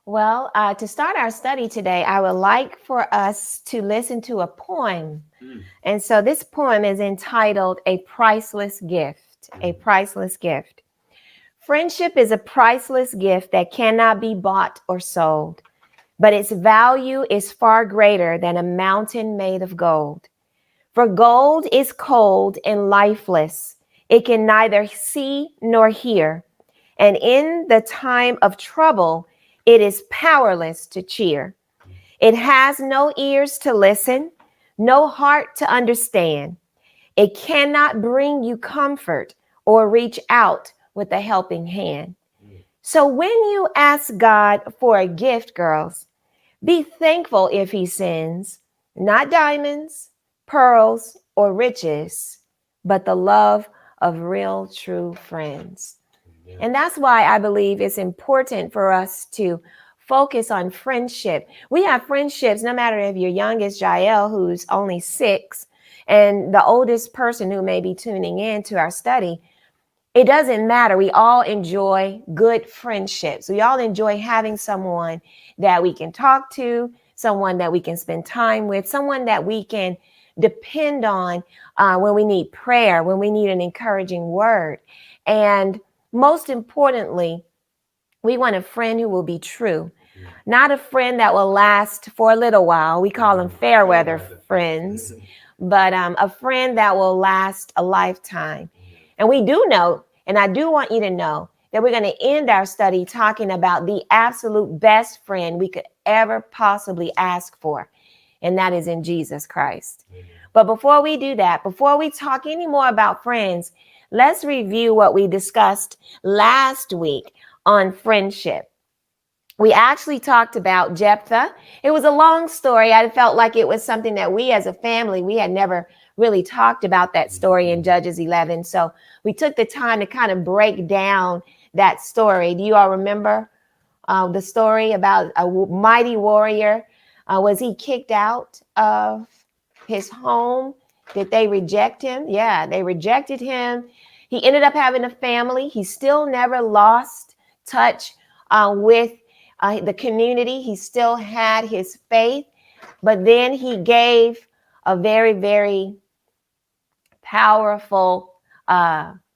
Well, to start our study today, I would like for us to listen to a poem. And so this poem is entitled A Priceless Gift. A Priceless Gift. Friendship is a priceless gift that cannot be bought or sold, but its value is far greater than a mountain made of gold. For gold is cold and lifeless. It can neither see nor hear. And in the time of trouble, it is powerless to cheer. It has no ears to listen, no heart to understand. It cannot bring you comfort or reach out with a helping hand. So when you ask God for a gift, girls, be thankful if he sends not diamonds, pearls, or riches, but the love of real, true friends. And that's why I believe it's important for us to focus on friendship. We have friendships, no matter if you're young as Jael, who's only 6, and the oldest person who may be tuning in to our study. It doesn't matter. We all enjoy good friendships. We all enjoy having someone that we can talk to, someone that we can spend time with, someone that we can depend on when we need prayer, when we need an encouraging word. And most importantly, we want a friend who will be true, not a friend that will last for a little while. We call them fair weather friends, but a friend that will last a lifetime. And we do know, and I do want you to know, that we're going to end our study talking about the absolute best friend we could ever possibly ask for, and that is in Jesus Christ. But before we do that, before we talk any more about friends, let's review what we discussed last week on friendship. We actually talked about Jephthah. It was a long story. I felt like it was something that we as a family, we had never really talked about that story in Judges 11. So we took the time to kind of break down that story. Do you all remember the story about a mighty warrior? Was he kicked out of his home? Did they reject him? Yeah, they rejected him. He ended up having a family. He still never lost touch with the community. He still had his faith, but then he gave a very, very powerful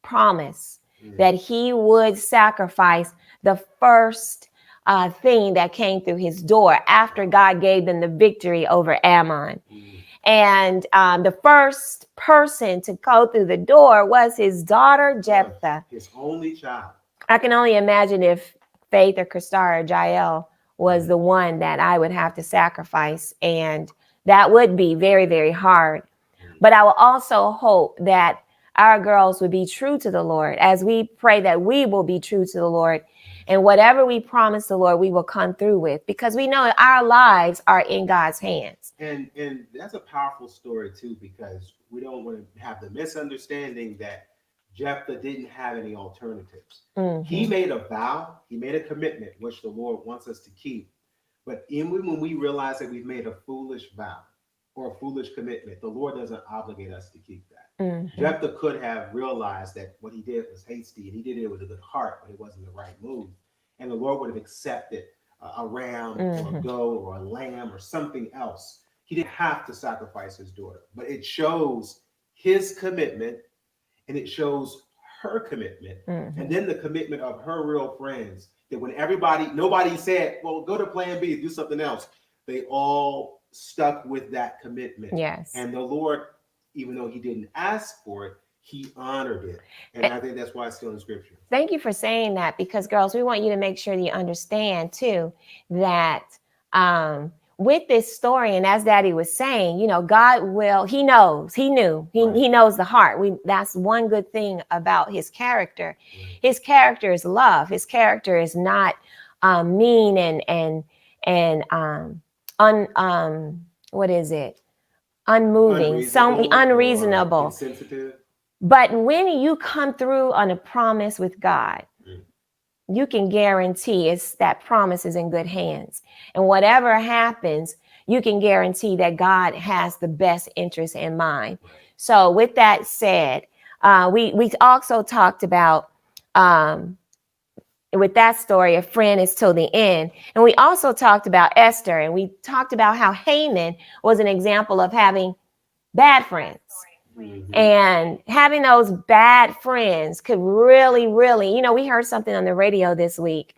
promise that he would sacrifice the first thing that came through his door after God gave them the victory over Ammon. And the first person to go through the door was his daughter, Jephthah. His only child. I can only imagine if Faith or Christara or Jael was the one that I would have to sacrifice. And that would be very, very hard. But I will also hope that our girls would be true to the Lord as we pray that we will be true to the Lord. And whatever we promise the Lord, we will come through with, because we know our lives are in God's hands. And that's a powerful story, too, because we don't want to have the misunderstanding that Jephthah didn't have any alternatives. He made a vow, he made a commitment, which the Lord wants us to keep. But even when we realize that we've made a foolish vow or a foolish commitment, the Lord doesn't obligate us to keep that. Jephthah could have realized that what he did was hasty, and he did it with a good heart, but it wasn't the right move. And the Lord would have accepted a ram or a goat or a lamb or something else. He didn't have to sacrifice his daughter, but it shows his commitment, and it shows her commitment, and then the commitment of her real friends, that when nobody said, well, go to plan B, do something else. They all stuck with that commitment. Yes. And the Lord, even though he didn't ask for it, he honored it. And I think that's why it's still in scripture. Thank you for saying that, because girls, we want you to make sure that you understand too, that with this story, and as Daddy was saying, God will, he knows the heart. That's one good thing about his character. His character is love. His character is not mean and what is it? Unmoving, unreasonable, insensitive. But when you come through on a promise with God, you can guarantee that promise is in good hands. And whatever happens, you can guarantee that God has the best interest in mind. So with that said, we also talked about with that story, a friend is till the end. And we also talked about Esther, and we talked about how Haman was an example of having bad friends. And having those bad friends could really, really, we heard something on the radio this week.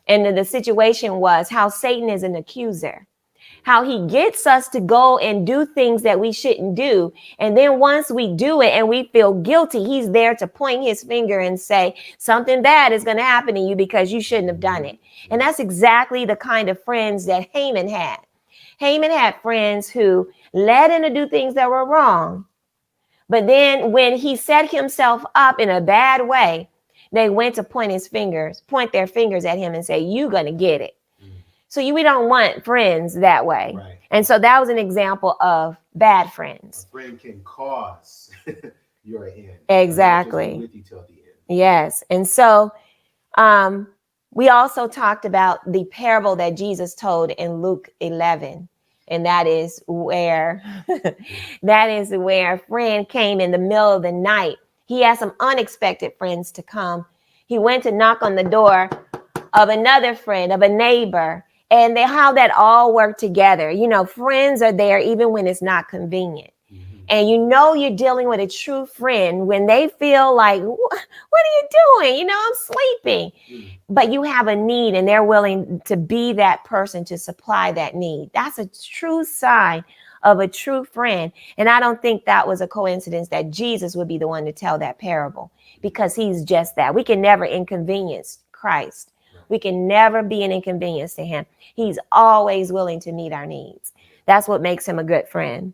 And the situation was how Satan is an accuser, how he gets us to go and do things that we shouldn't do. And then once we do it and we feel guilty, he's there to point his finger and say something bad is going to happen to you because you shouldn't have done it. And that's exactly the kind of friends that Haman had. Haman had friends who led him to do things that were wrong. But then when he set himself up in a bad way, they went to point their fingers at him and say, you're going to get it. So we don't want friends that way. Right. And so that was an example of bad friends. A friend can cause your end. Exactly. With you till the end. Yes. And so we also talked about the parable that Jesus told in Luke 11. And that is where a friend came in the middle of the night. He had some unexpected friends to come. He went to knock on the door of another friend, of a neighbor, and how that all worked together. Friends are there even when it's not convenient. And you're dealing with a true friend when they feel like, what are you doing? I'm sleeping. But you have a need and they're willing to be that person to supply that need. That's a true sign of a true friend. And I don't think that was a coincidence that Jesus would be the one to tell that parable, because he's just that. We can never inconvenience Christ. We can never be an inconvenience to him. He's always willing to meet our needs. That's what makes him a good friend.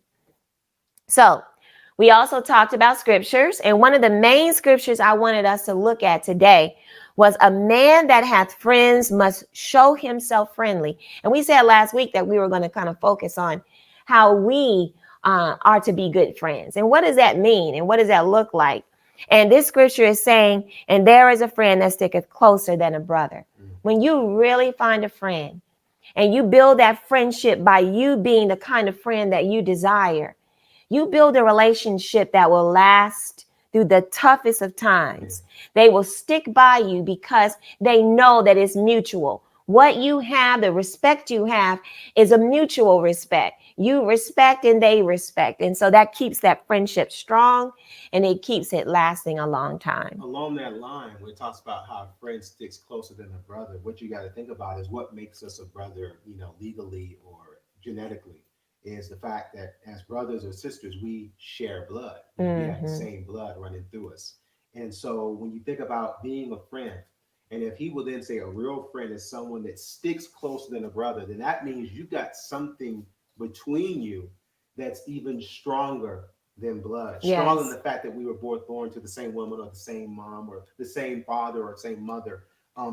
So we also talked about scriptures, and one of the main scriptures I wanted us to look at today was a man that hath friends must show himself friendly. And we said last week that we were going to kind of focus on how we are to be good friends. And what does that mean? And what does that look like? And this scripture is saying, and there is a friend that sticketh closer than a brother. When you really find a friend and you build that friendship by you being the kind of friend that you desire, you build a relationship that will last through the toughest of times. They will stick by you because they know that it's mutual. What you have, the respect you have, is a mutual respect. You respect and they respect. And so that keeps that friendship strong and it keeps it lasting a long time. Along that line, when it talks about how a friend sticks closer than a brother, what you got to think about is what makes us a brother, legally or genetically, is the fact that as brothers or sisters, we share blood. We have the same blood running through us. And so when you think about being a friend, and if he will then say a real friend is someone that sticks closer than a brother, then that means you got something between you that's even stronger than blood. Yes. Stronger than the fact that we were both born to the same woman or the same mom or the same father or same mother.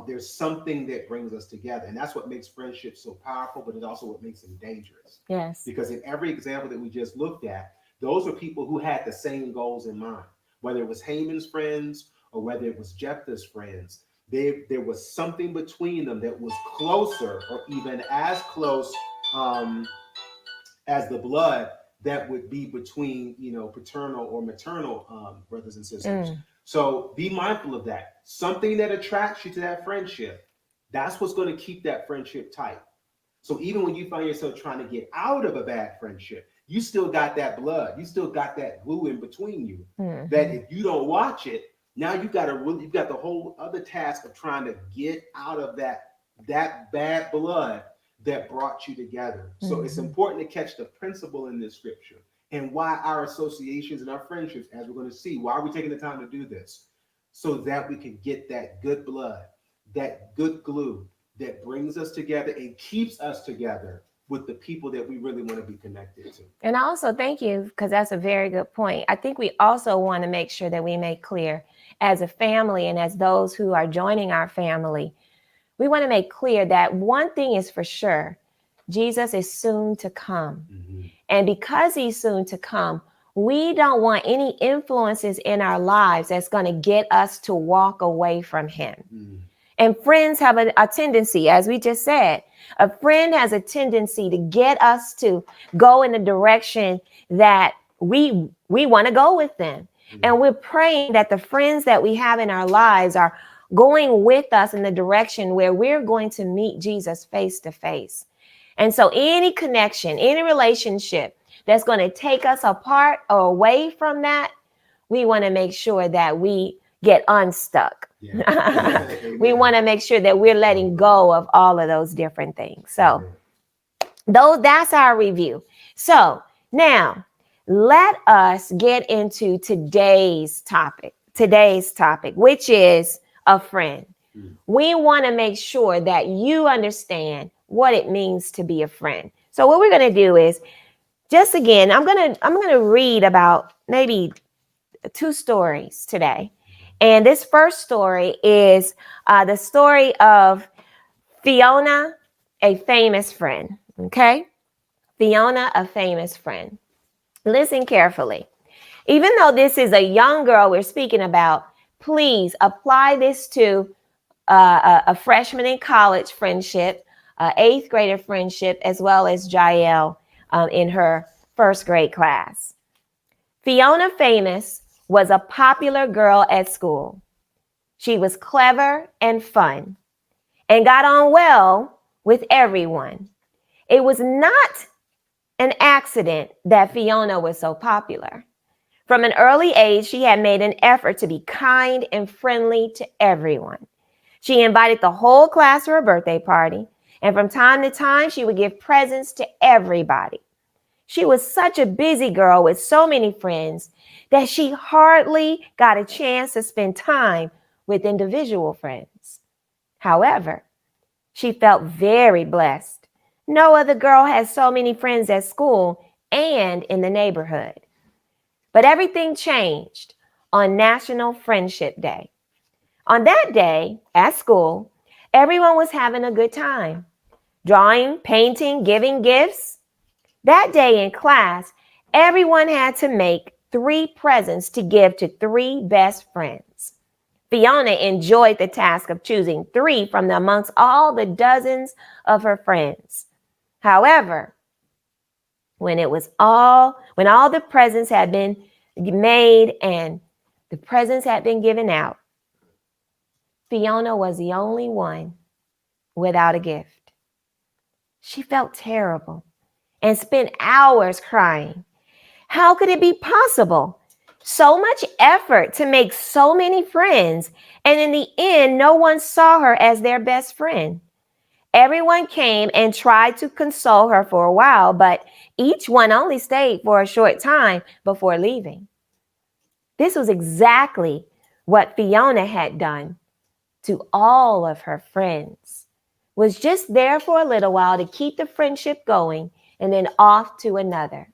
There's something that brings us together. And that's what makes friendship so powerful, but it's also what makes them dangerous. Yes. Because in every example that we just looked at, those were people who had the same goals in mind. Whether it was Haman's friends or whether it was Jephthah's friends, there was something between them that was closer or even as close as the blood that would be between, paternal or maternal brothers and sisters. So be mindful of that. Something that attracts you to that friendship, that's what's going to keep that friendship tight. So even when you find yourself trying to get out of a bad friendship, you still got that blood. You still got that glue in between you. That if you don't watch it, now you've got the whole other task of trying to get out of that bad blood that brought you together. So it's important to catch the principle in this scripture and why our associations and our friendships, as we're going to see, why are we taking the time to do this? So that we can get that good blood, that good glue that brings us together and keeps us together with the people that we really want to be connected to. And I also thank you, because that's a very good point. I think we also want to make sure that we make clear as a family and as those who are joining our family, we want to make clear that one thing is for sure, Jesus is soon to come. And because he's soon to come, we don't want any influences in our lives that's going to get us to walk away from him. And friends have a tendency, as we just said, a friend has a tendency to get us to go in the direction that we want to go with them. And we're praying that the friends that we have in our lives are going with us in the direction where we're going to meet Jesus face to face. And so any connection, any relationship that's going to take us apart or away from that, we want to make sure that we get unstuck. Yeah. We want to make sure that we're letting go of all of those different things. So, though that's our review. So now let us get into today's topic, which is a friend. We want to make sure that you understand what it means to be a friend. So what we're going to do is just again, I'm going to read about maybe 2 stories today. And this first story is the story of FIONA, a famous friend. Okay? FIONA, a famous friend. Listen carefully. Even though this is a young girl we're speaking about, please apply this to a freshman in college friendship, 8th grader friendship, as well as Jael in her 1st grade class. FIONA Famous was a popular girl at school. She was clever and fun and got on well with everyone. It was not an accident that FIONA was so popular. From an early age, she had made an effort to be kind and friendly to everyone. She invited the whole class to her birthday party, and from time to time, she would give presents to everybody. She was such a busy girl with so many friends that she hardly got a chance to spend time with individual friends. However, she felt very blessed. No other girl has so many friends at school and in the neighborhood. But everything changed on National Friendship Day. On that day, at school, everyone was having a good time. Drawing, painting, giving gifts. That day in class, everyone had to make 3 presents to give to 3 best friends. FIONA enjoyed the task of choosing 3 from amongst all the dozens of her friends. However, when all the presents had been made and the presents had been given out, FIONA was the only one without a gift. She felt terrible and spent hours crying. How could it be possible? So much effort to make so many friends, and in the end, no one saw her as their best friend. Everyone came and tried to console her for a while, but each one only stayed for a short time before leaving. This was exactly what FIONA had done to all of her friends. Was just there for a little while to keep the friendship going and then off to another.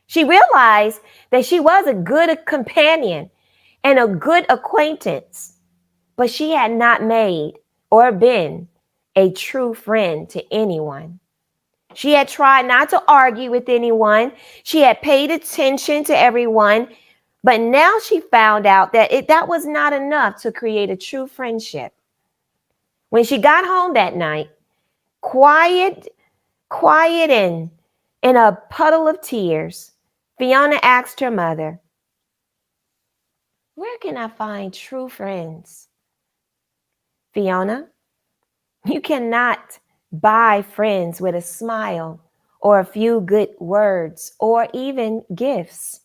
She realized that she was a good companion and a good acquaintance, but she had not made or been a true friend to anyone. She had tried not to argue with anyone. She had paid attention to everyone, but now she found out that that was not enough to create a true friendship. When she got home that night, quiet and in a puddle of tears, FIONA asked her mother, "Where can I find true friends?" "FIONA, you cannot buy friends with a smile or a few good words or even gifts.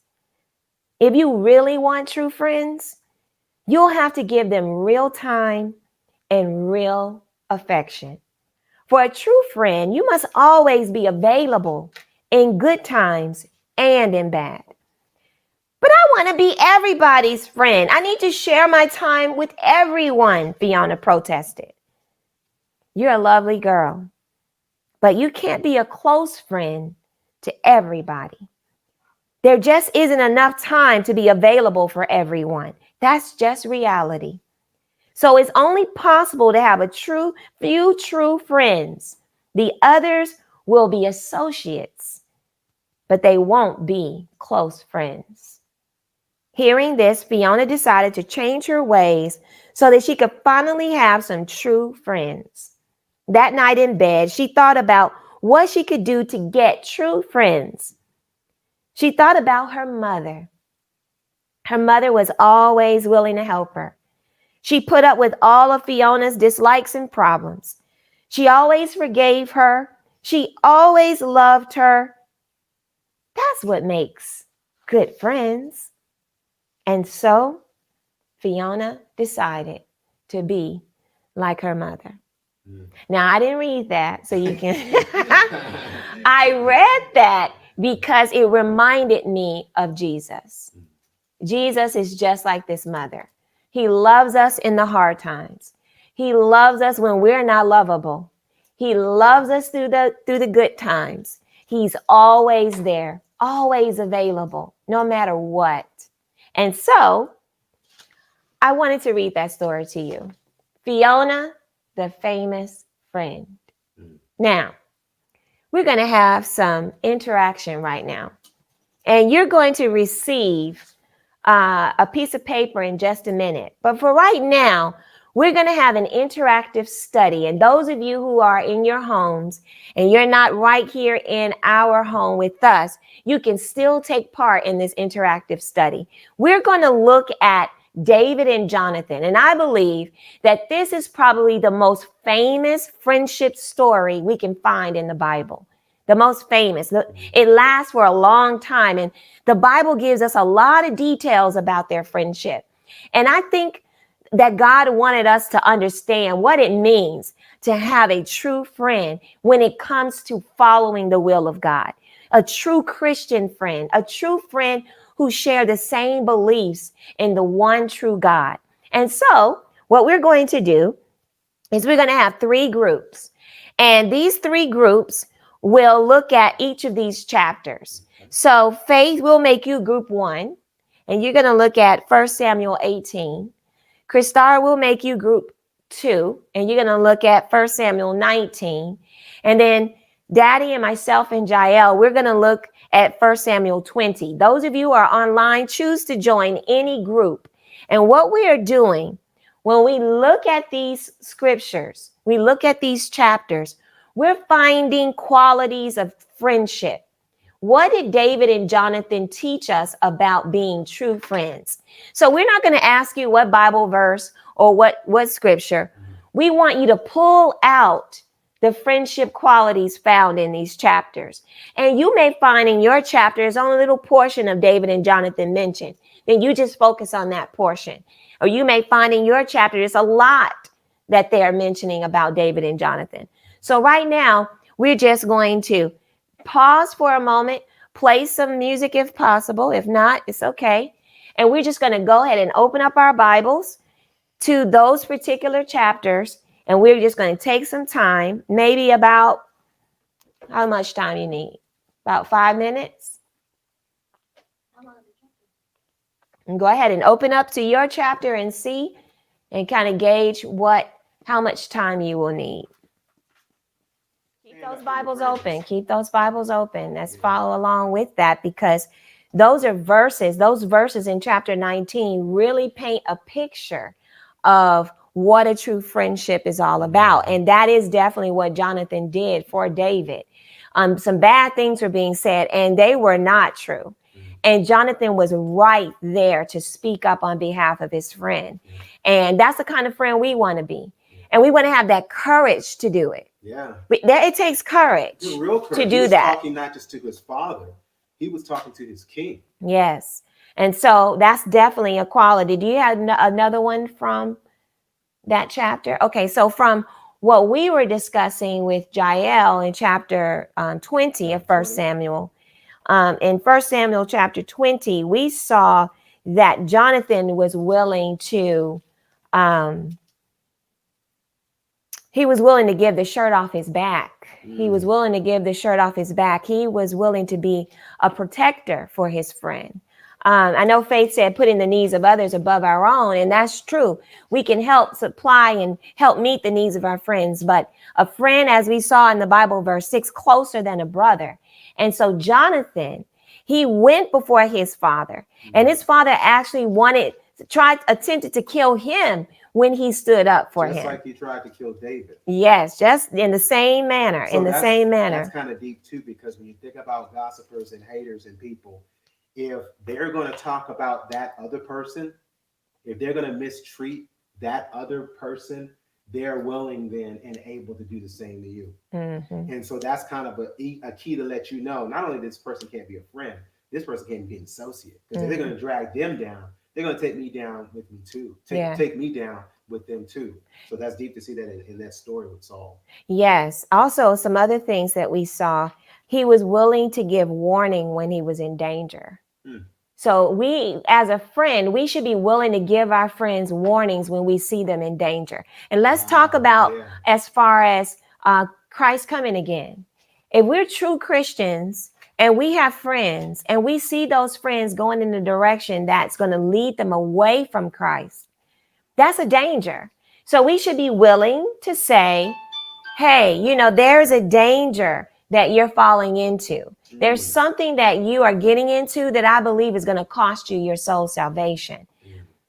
If you really want true friends, you'll have to give them real time and real affection. For a true friend, you must always be available in good times and in bad." "But I want to be everybody's friend. I need to share my time with everyone," FIONA protested. "You're a lovely girl, but you can't be a close friend to everybody. There just isn't enough time to be available for everyone. That's just reality. So it's only possible to have few true friends. The others will be associates, but they won't be close friends." Hearing this, FIONA decided to change her ways so that she could finally have some true friends. That night in bed, she thought about what she could do to get true friends. She thought about her mother. Her mother was always willing to help her. She put up with all of Fiona's dislikes and problems. She always forgave her. She always loved her. That's what makes good friends. And so Fiona decided to be like her mother. Now, I didn't read that, so you can. I read that because it reminded me of Jesus. Jesus is just like this mother. He loves us in the hard times. He loves us when we're not lovable. He loves us through the good times. He's always there, always available, no matter what. And so I wanted to read that story to you. Fiona, the famous friend. Now, we're going to have some interaction right now. And you're going to receive a piece of paper in just a minute. But for right now, we're going to have an interactive study. And those of you who are in your homes and you're not right here in our home with us, you can still take part in this interactive study. We're going to look at David and Jonathan. And I believe that this is probably the most famous friendship story we can find in the Bible. The most famous. It lasts for a long time. And the Bible gives us a lot of details about their friendship. And I think that God wanted us to understand what it means to have a true friend when it comes to following the will of God. A true Christian friend, a true friend who share the same beliefs in the one true God. And so what we're going to do is we're going to have 3 groups. And these 3 groups will look at each of these chapters. So Faith will make you group 1, and you're going to look at 1 Samuel 18. Christar will make you group 2, and you're going to look at 1 Samuel 19. And then Daddy and myself and Jael, we're going to look at 1 Samuel 20. Those of you who are online, choose to join any group. And what we are doing when we look at these scriptures, we look at these chapters, we're finding qualities of friendship. What did David and Jonathan teach us about being true friends? So we're not going to ask you what Bible verse or what scripture. We want you to pull out the friendship qualities found in these chapters. And you may find in your chapter there's only a little portion of David and Jonathan mentioned. Then you just focus on that portion. Or you may find in your chapter there's a lot that they are mentioning about David and Jonathan. So right now, we're just going to pause for a moment, play some music if possible. If not, it's okay. And we're just going to go ahead and open up our Bibles to those particular chapters. And we're just going to take some time, maybe about how much time you need? About 5 minutes. And go ahead and open up to your chapter and see and kind of gauge how much time you will need. Keep those Bibles open. Keep those Bibles open. Let's follow along with that because those verses in chapter 19 really paint a picture of what a true friendship is all about. And that is definitely what Jonathan did for David. Some bad things were being said and they were not true. And Jonathan was right there to speak up on behalf of his friend. And that's the kind of friend we want to be. And we want to have that courage to do it. Yeah. But it takes courage, real courage to do he was that. Talking not just to his father, he was talking to his king. Yes. And so that's definitely a quality. Do you have another one from that chapter? Okay. So from what we were discussing with Jael in chapter 20 of 1 Samuel, in 1 Samuel chapter 20, we saw that Jonathan was willing to, he was willing to give the shirt off his back. He was willing to give the shirt off his back. He was willing to be a protector for his friend. I know Faith said putting the needs of others above our own, and that's true. We can help supply and help meet the needs of our friends, but a friend, as we saw in the Bible verse, sticks closer than a brother. And so Jonathan, he went before his father, and his father actually attempted to kill him when he stood up for him. Just like he tried to kill David. Yes, just in the same manner, That's kind of deep too, because when you think about gossipers and haters and people, if they're going to talk about that other person, if they're going to mistreat that other person, they're willing then and able to do the same to you. And so that's kind of a key to let you know, not only this person can't be a friend, this person can't be an associate. Because they're going to drag them down, they're going to take me down with me too. Take me down with them too. So that's deep to see that in that story with Saul. Yes. Also, some other things that we saw, he was willing to give warning when he was in danger. So we, as a friend, we should be willing to give our friends warnings when we see them in danger. And let's talk about as far as Christ coming again. If we're true Christians and we have friends and we see those friends going in the direction that's going to lead them away from Christ, that's a danger. So we should be willing to say, hey, there's a danger that you're falling into. There's something that you are getting into that I believe is going to cost you your soul's salvation.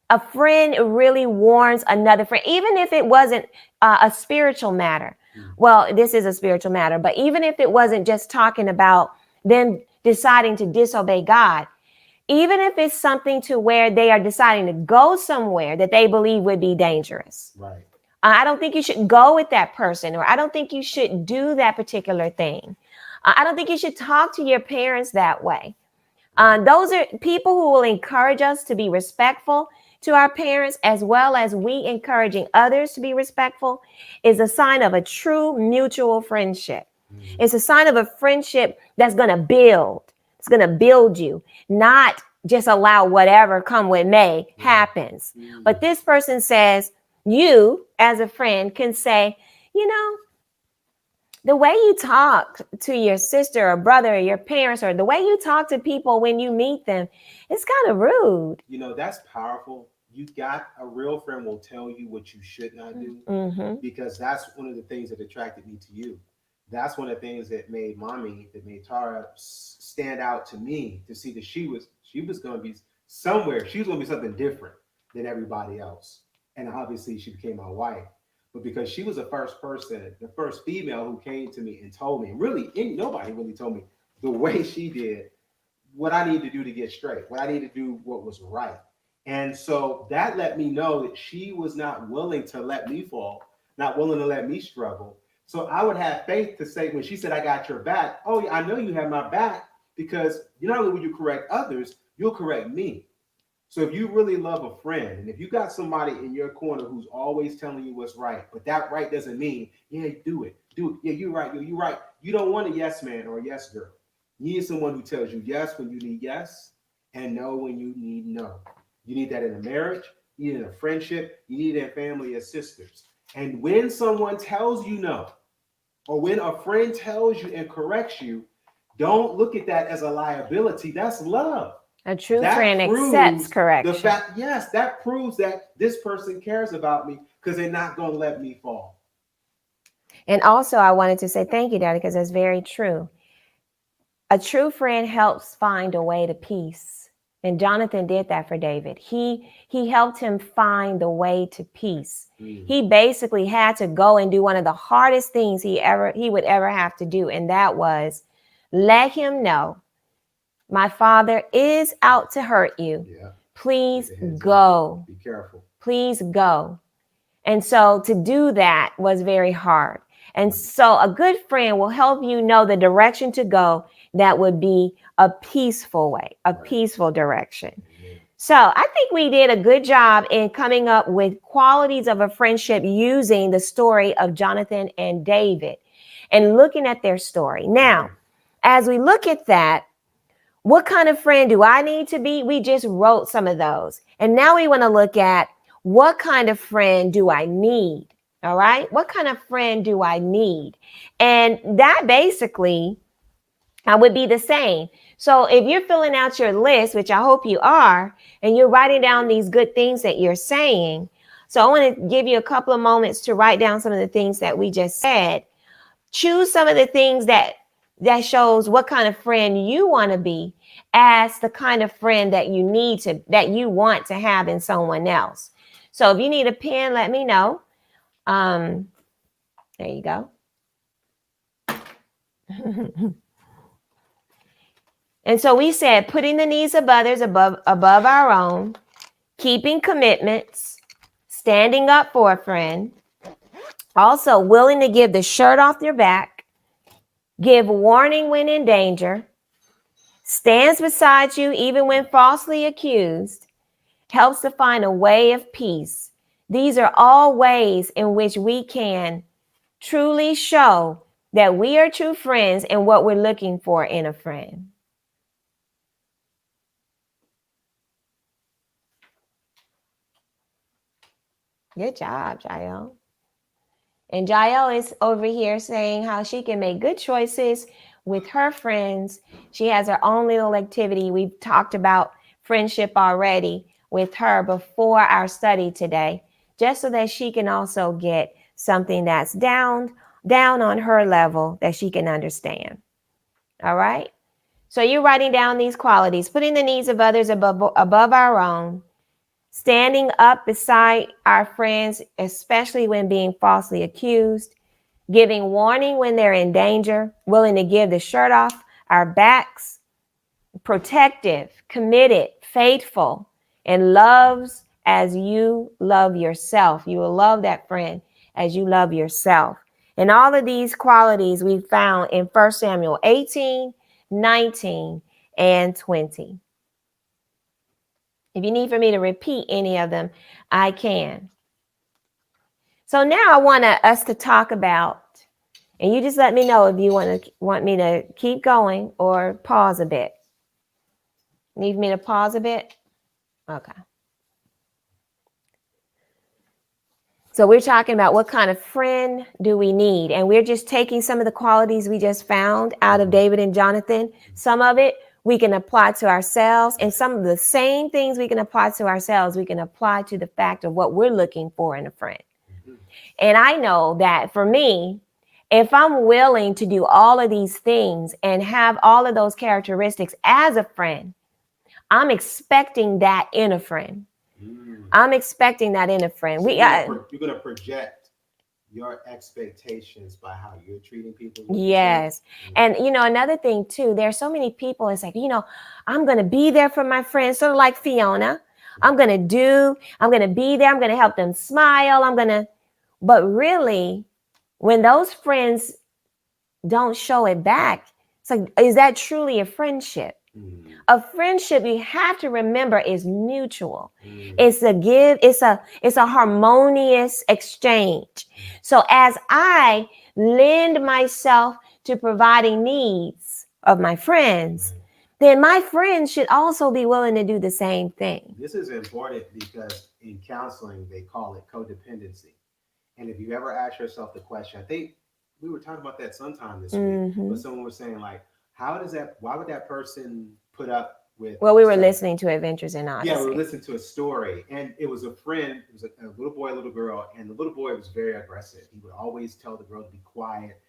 A friend really warns another friend, even if it wasn't a spiritual matter. Well, this is a spiritual matter, but even if it wasn't just talking about them deciding to disobey God, even if it's something to where they are deciding to go somewhere that they believe would be dangerous. Right. I don't think you should go with that person, or I don't think you should do that particular thing. I don't think you should talk to your parents that way. Those are people who will encourage us to be respectful to our parents, as well as we encouraging others to be respectful, is a sign of a true mutual friendship. It's a sign of a friendship that's going to build. It's going to build you, not just allow whatever come what may happens. But this person says, you as a friend can say, the way you talk to your sister or brother or your parents, or the way you talk to people when you meet them, it's kind of rude. That's powerful. You got a real friend will tell you what you should not do, because that's one of the things that attracted me to you. That's one of the things that made Tara stand out to me, to see that she was going to be somewhere. She was going to be something different than everybody else. And obviously she became my wife. But because she was the first female who came to me and told me, and really nobody really told me the way she did, what I need to do to get straight, what I need to do, what was right. And so that let me know that she was not willing to let me fall, not willing to let me struggle. So I would have faith to say, when she said, I got your back, oh, I know you have my back, because not only will you correct others, you'll correct me. So if you really love a friend, and if you got somebody in your corner who's always telling you what's right, but that right doesn't mean, yeah, do it. Yeah, you're right. You're right. You don't want a yes man or a yes girl. You need someone who tells you yes when you need yes and no when you need no. You need that in a marriage. You need it in a friendship. You need it in family as sisters. And when someone tells you no, or when a friend tells you and corrects you, don't look at that as a liability. That's love. A true friend accepts correction. The fact, yes, that proves that this person cares about me, because they're not going to let me fall. And also, I wanted to say thank you, Daddy, because that's very true. A true friend helps find a way to peace. And Jonathan did that for David. He helped him find the way to peace. He basically had to go and do one of the hardest things he would ever have to do. And that was let him know, my father is out to hurt you. Yeah. Please go. Be careful. Please go. And so to do that was very hard. And so a good friend will help you know the direction to go that would be a peaceful way, a peaceful direction. So I think we did a good job in coming up with qualities of a friendship using the story of Jonathan and David and looking at their story. Now, as we look at that, what kind of friend do I need to be? We just wrote some of those. And now we want to look at what kind of friend do I need? All right. What kind of friend do I need? And that basically would be the same. So if you're filling out your list, which I hope you are, and you're writing down these good things that you're saying. So I want to give you a couple of moments to write down some of the things that we just said. Choose some of the things that shows what kind of friend you want to be as the kind of friend that you want to have in someone else. So if you need a pen, let me know. There you go. And so we said putting the needs of others above our own, keeping commitments, standing up for a friend, also willing to give the shirt off your back, give warning when in danger, stands beside you even when falsely accused, helps to find a way of peace. These are all ways in which we can truly show that we are true friends and what we're looking for in a friend. Good job, Jael. And Jael is over here saying how she can make good choices with her friends. She has her own little activity. We've talked about friendship already with her before our study today, just so that she can also get something that's down on her level that she can understand. All right. So you're writing down these qualities, putting the needs of others above our own, standing up beside our friends, especially when being falsely accused, giving warning when they're in danger, willing to give the shirt off our backs, protective, committed, faithful, and loves as you love yourself. You will love that friend as you love yourself. And all of these qualities we found in 1 Samuel 18, 19, and 20. If you need for me to repeat any of them, I can. So now I want us to talk about, and you just let me know if you want me to keep going or pause a bit. Need me to pause a bit? Okay. So we're talking about what kind of friend do we need? And we're just taking some of the qualities we just found out of David and Jonathan. Some of it we can apply to ourselves, and some of the same things we can apply to ourselves, we can apply to the fact of what we're looking for in a friend. And I know that for me, if I'm willing to do all of these things and have all of those characteristics as a friend, I'm expecting that in a friend. I'm expecting that in a friend. So you're going to project your expectations by how you're treating people. Yes. And, another thing, too, there's so many people, it's like, I'm going to be there for my friends, sort of like Fiona. I'm going to be there. I'm going to help them smile. But really, when those friends don't show it back, it's like, is that truly a friendship? A friendship, you have to remember, is mutual. It's a give. It's a harmonious exchange. So as I lend myself to providing needs of my friends, then my friends should also be willing to do the same thing. This is important because in counseling, they call it codependency. And if you ever ask yourself the question, I think we were talking about that sometime this week, but someone was saying, like, why would that person put up with? Well, we were listening to Adventures in Odyssey. Yeah, we were listening to a story, and it was a friend, it was a little boy, little girl, and the little boy was very aggressive. He would always tell the girl to be quiet.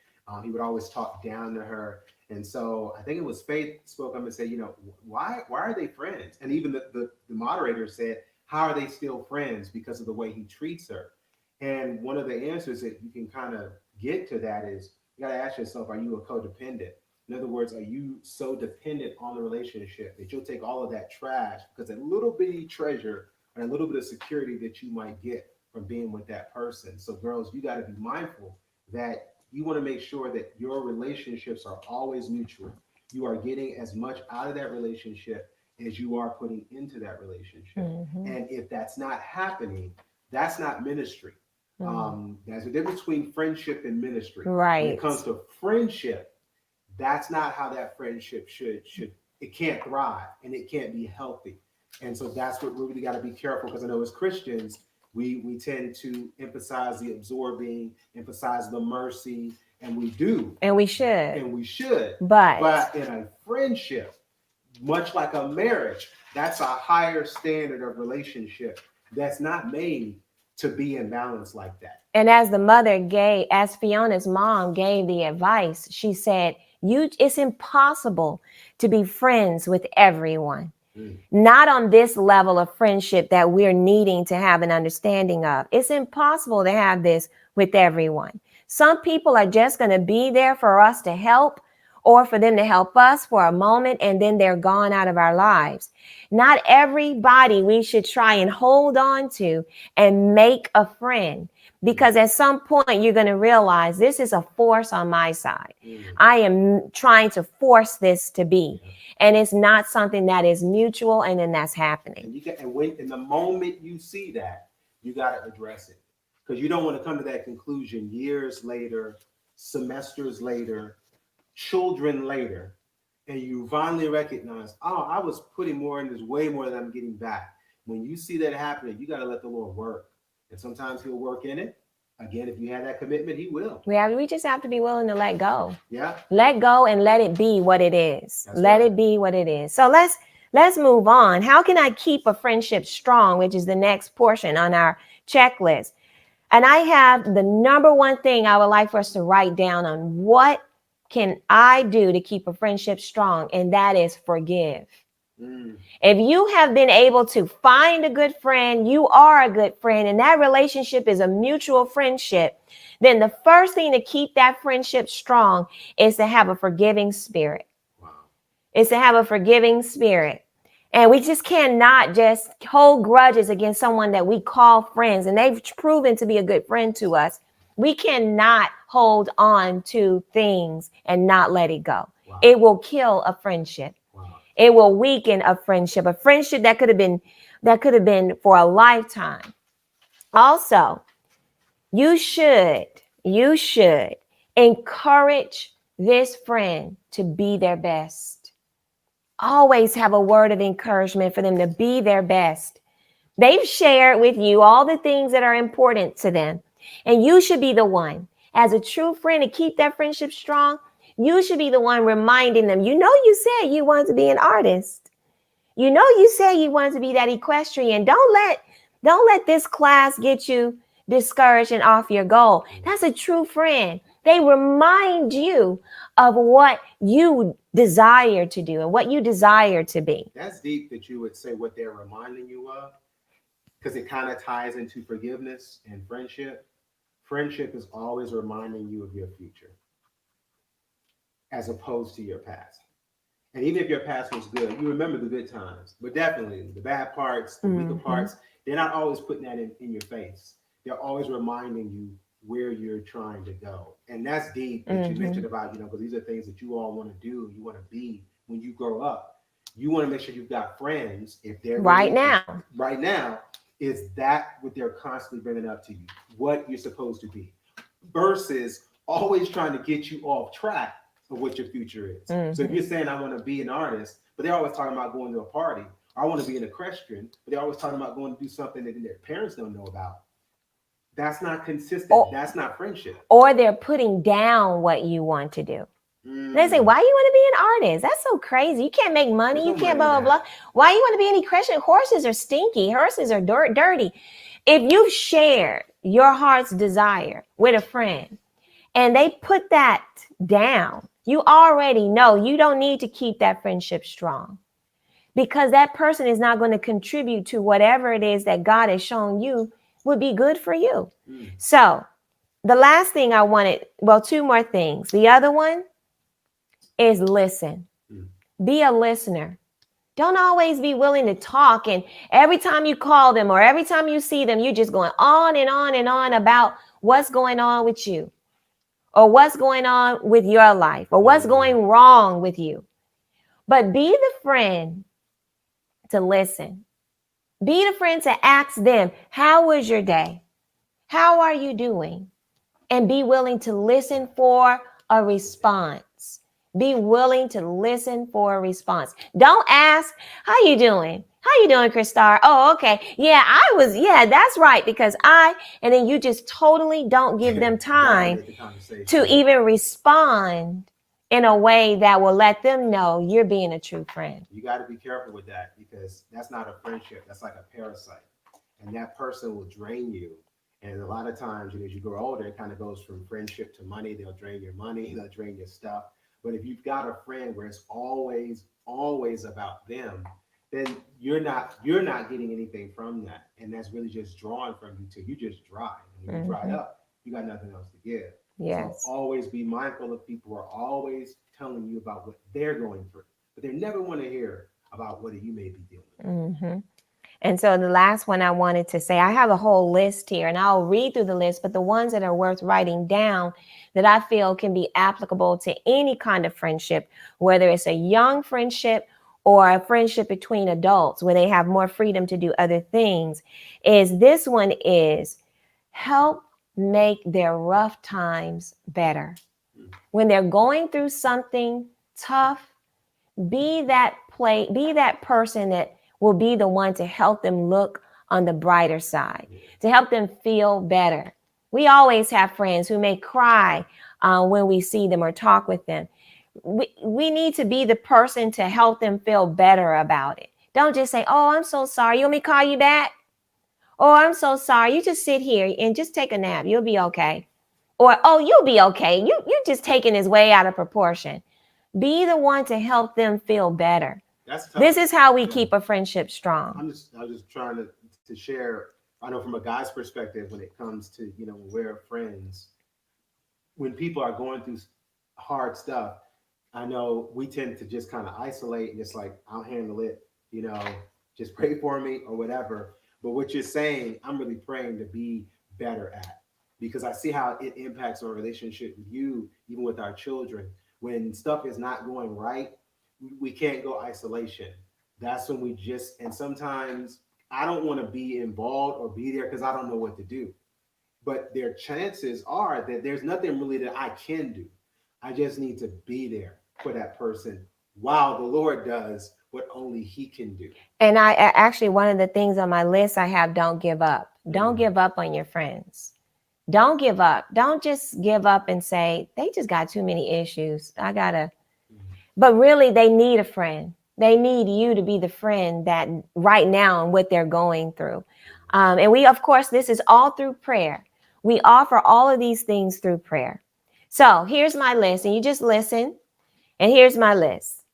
He would always talk down to her. And so I think it was Faith spoke up and said, why are they friends? And even the moderator said, how are they still friends? Because of the way he treats her. And one of the answers that you can kind of get to that is, you got to ask yourself, are you a codependent? In other words, are you so dependent on the relationship that you'll take all of that trash because a little bitty treasure and a little bit of security that you might get from being with that person? So girls, you got to be mindful that you want to make sure that your relationships are always mutual. You are getting as much out of that relationship as you are putting into that relationship. And if that's not happening, that's not ministry. There's a difference between friendship and ministry. Right. When it comes to friendship, that's not how that friendship should. It can't thrive and it can't be healthy. And so that's what we really got to be careful, because I know as Christians, we tend to emphasize the absorbing, emphasize the mercy, and we do. And we should. But in a friendship, much like a marriage, that's a higher standard of relationship that's not made to be in balance like that. And as Fiona's mom gave the advice, she said, it's impossible to be friends with everyone. Not on this level of friendship that we're needing to have an understanding of. It's impossible to have this with everyone. Some people are just going to be there for us to help or for them to help us for a moment and then they're gone out of our lives. Not everybody we should try and hold on to and make a friend, because at some point you're going to realize this is a force on my side. I am trying to force this to be, and it's not something that is mutual, and then that's happening. And in the moment you see that, you got to address it, because you don't want to come to that conclusion years later, semesters later, children later, and you finally recognize, oh, I was putting more in this, way more than I'm getting back. When you see that happening, you got to let the Lord work. And sometimes he'll work in it. Again, if you have that commitment, he will. We just have to be willing to let go. Yeah. Let go and let it be what it is. That's let right. it be what it is. So let's move on. How can I keep a friendship strong, which is the next portion on our checklist? And I have the number one thing I would like for us to write down on what can I do to keep a friendship strong, and that is forgive. If you have been able to find a good friend, you are a good friend, and that relationship is a mutual friendship, then the first thing to keep that friendship strong is to have a forgiving spirit. Wow. Is to have a forgiving spirit. And we just cannot just hold grudges against someone that we call friends, and they've proven to be a good friend to us. We cannot hold on to things and not let it go. Wow. It will kill a friendship. Wow. It will weaken a friendship that could have been for a lifetime. Also, you should encourage this friend to be their best. Always have a word of encouragement for them to be their best. They've shared with you all the things that are important to them. And you should be the one, as a true friend, to keep that friendship strong. You should be the one reminding them, you said you wanted to be an artist. You said you wanted to be that equestrian. Don't let this class get you discouraged and off your goal. That's a true friend. They remind you of what you desire to do and what you desire to be. That's deep that you would say what they're reminding you of, because it kind of ties into forgiveness and friendship. Friendship is always reminding you of your future as opposed to your past. And even if your past was good, you remember the good times, but definitely the bad parts, the weaker parts, they're not always putting that in your face. They're always reminding you where you're trying to go. And that's deep that you mentioned about, because these are things that you all want to do, you want to be when you grow up. You want to make sure you've got friends, if they're right now, is that what they're constantly bringing up to you, what you're supposed to be, versus always trying to get you off track of what your future is. So if you're saying, I want to be an artist, but they're always talking about going to a party, or I want to be an equestrian, but they're always talking about going to do something that their parents don't know about. That's not consistent. That's not friendship. Or they're putting down what you want to do. They say, why you want to be an artist? That's so crazy. You can't make money. You can't blah, blah, blah. Why you want to be an equestrian? Horses are stinky. Horses are dirty. If you've shared your heart's desire with a friend and they put that down, you already know you don't need to keep that friendship strong, because that person is not going to contribute to whatever it is that God has shown you would be good for you. So the last thing I wanted, two more things. The other one is listen. Be a listener. Don't always be willing to talk, and every time you call them or every time you see them, you're just going on and on and on about what's going on with you, or what's going on with your life, or what's going wrong with you. But be the friend to listen. Be the friend to ask them, how was your day? How are you doing? And be willing to listen for a response. Be willing to listen for a response. Don't ask, how you doing? How you doing, Christar? Oh, okay. Yeah, that's right. Because and then you just totally don't give them time to even respond in a way that will let them know you're being a true friend. You got to be careful with that, because that's not a friendship. That's like a parasite. And that person will drain you. And a lot of times, as you grow older, it kind of goes from friendship to money. They'll drain your money. They'll drain your stuff. But if you've got a friend where it's always about them, then you're not getting anything from that. And that's really just drawing from you till you just dry. And when you dry up, you got nothing else to give. Yes. So always be mindful of people who are always telling you about what they're going through, but they never want to hear about what you may be dealing with. Mm-hmm. And so the last one I wanted to say, I have a whole list here and I'll read through the list, but the ones that are worth writing down that I feel can be applicable to any kind of friendship, whether it's a young friendship or a friendship between adults where they have more freedom to do other things, is this one is help make their rough times better. When they're going through something tough, be that person that will be the one to help them look on the brighter side, to help them feel better. We always have friends who may cry when we see them or talk with them. We need to be the person to help them feel better about it. Don't just say, oh, I'm so sorry. You want me to call you back? Oh, I'm so sorry. You just sit here and just take a nap. You'll be okay. Or, oh, you'll be okay. You're just taking his way out of proportion. Be the one to help them feel better. That's tough. This is how we keep a friendship strong. I was just trying to share. I know from a guy's perspective, when it comes to, when we're friends, when people are going through hard stuff, I know we tend to just kind of isolate and just like, I'll handle it, just pray for me or whatever. But what you're saying, I'm really praying to be better at, because I see how it impacts our relationship with you, even with our children. When stuff is not going right, we can't go isolation. That's when and sometimes I don't want to be involved or be there because I don't know what to do. But their chances are that there's nothing really that I can do. I just need to be there for that person while the Lord does what only he can do. And I actually, one of the things on my list I have, don't give up. Don't give up on your friends. Don't give up. Don't just give up and say, they just got too many issues. But really, they need a friend. They need you to be the friend that right now and what they're going through. And we, of course, this is all through prayer. We offer all of these things through prayer. So here's my list, and you just listen. And here's my list.